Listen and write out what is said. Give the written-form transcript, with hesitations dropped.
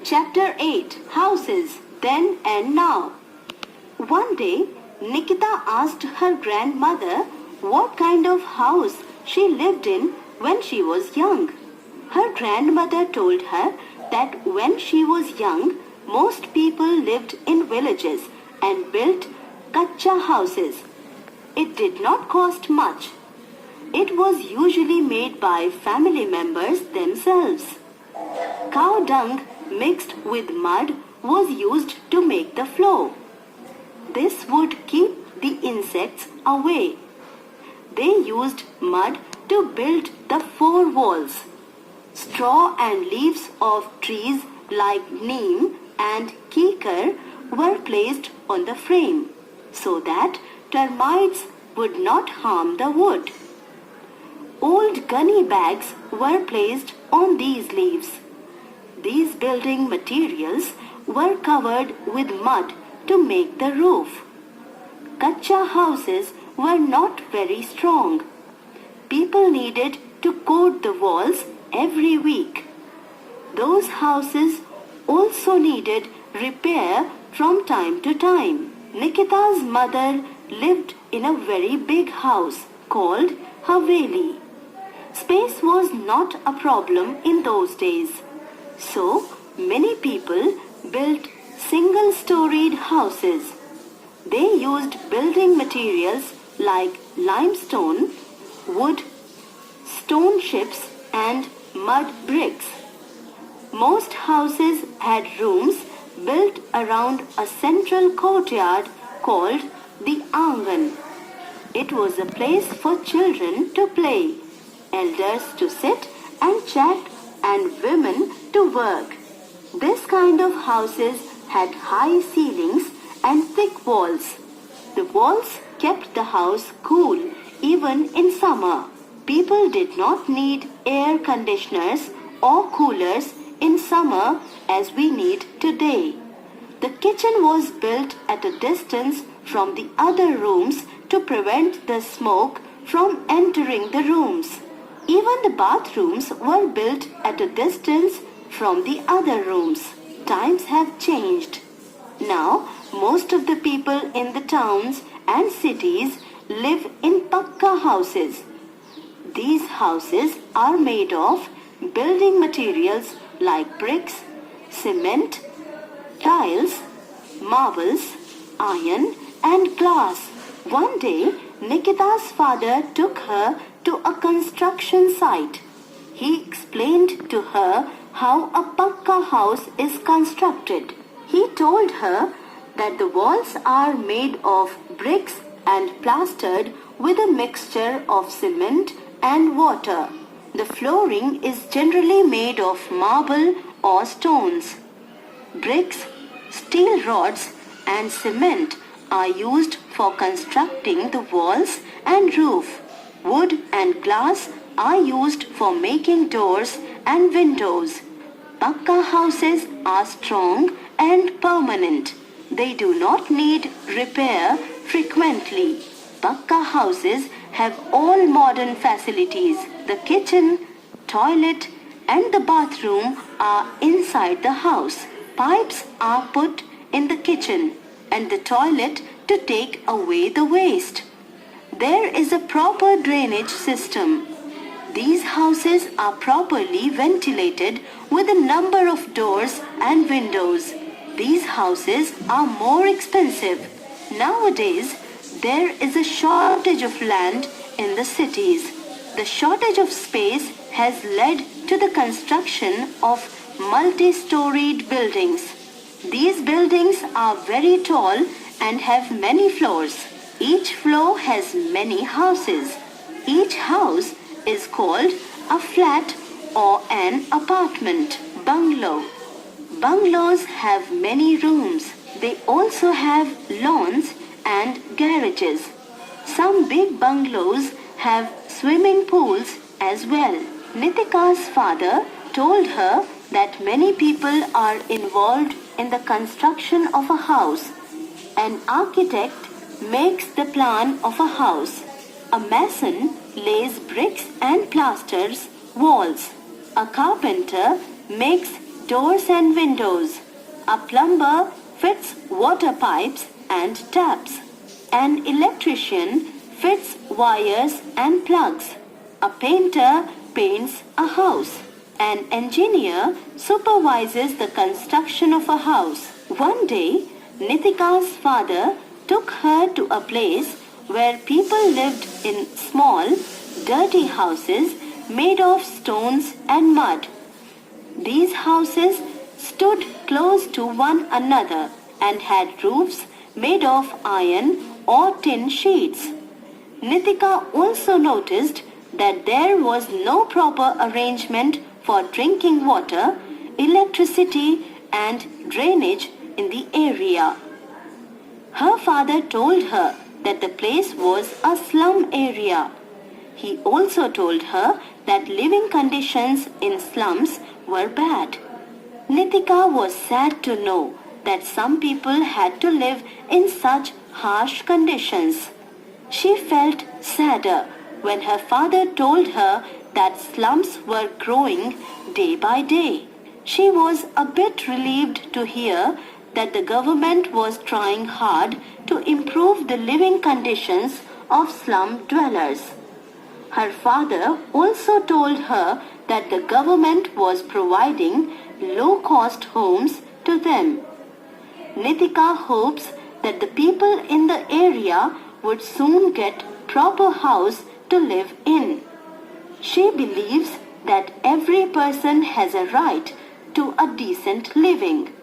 Chapter 8 Houses Then and Now. One day, Nikita asked her grandmother what kind of house she lived in when she was young. Her grandmother told her that when she was young, most people lived in villages and built kacha houses. It did not cost much. It was usually made by family members themselves. Cow dung mixed with mud was used to make the floor. This would keep the insects away. They used mud to build the four walls. Straw and leaves of trees like neem and kikar were placed on the frame so that termites would not harm the wood. Old gunny bags were placed on these leaves. These building materials were covered with mud to make the roof. Kacha houses were not very strong. People needed to coat the walls every week. Those houses also needed repair from time to time. Nikita's mother lived in a very big house called Haveli. Space was not a problem in those days. So, many people built single-storied houses. They used building materials like limestone, wood, stone chips and mud bricks. Most houses had rooms built around a central courtyard called the Angan. It was a place for children to play, elders to sit and chat and women to work. This kind of houses had high ceilings and thick walls. The walls kept the house cool even in summer. People did not need air conditioners or coolers in summer as we need today. The kitchen was built at a distance from the other rooms to prevent the smoke from entering the rooms. Even the bathrooms were built at a distance from the other rooms. Times have changed. Now, most of the people in the towns and cities live in pakka houses. These houses are made of building materials like bricks, cement, tiles, marbles, iron and glass. One day, Nikita's father took her to a construction site. He explained to her how a pakka house is constructed. He told her that the walls are made of bricks and plastered with a mixture of cement and water. The flooring is generally made of marble or stones. Bricks, steel rods and cement are used for constructing the walls and roof. Wood and glass are used for making doors and windows. Pakka houses are strong and permanent. They do not need repair frequently. Pakka houses have all modern facilities. The kitchen, toilet and the bathroom are inside the house. Pipes are put in the kitchen and the toilet to take away the waste. There is a proper drainage system. These houses are properly ventilated with a number of doors and windows. These houses are more expensive. Nowadays, there is a shortage of land in the cities. The shortage of space has led to the construction of multi-storied buildings. These buildings are very tall and have many floors. Each floor has many houses. Each house is called a flat or an apartment, bungalow. Bungalows have many rooms. They also have lawns and garages. Some big bungalows have swimming pools as well. Nitika's father told her that many people are involved in the construction of a house. An architect makes the plan of a house. A mason lays bricks and plasters walls. A carpenter makes doors and windows. A plumber fits water pipes and taps. An electrician fits wires and plugs. A painter paints a house. An engineer supervises the construction of a house. One day, Nitika's father took her to a place where people lived in small, dirty houses made of stones and mud. These houses stood close to one another and had roofs made of iron or tin sheets. Nitika also noticed that there was no proper arrangement for drinking water, electricity, and drainage in the area. Her father told her that the place was a slum area. He also told her that living conditions in slums were bad. Nitika was sad to know that some people had to live in such harsh conditions. She felt sadder when her father told her that slums were growing day by day. She was a bit relieved to hear that the government was trying hard to improve the living conditions of slum dwellers. Her father also told her that the government was providing low-cost homes to them. Nitika hopes that the people in the area would soon get proper house to live in. She believes that every person has a right to a decent living.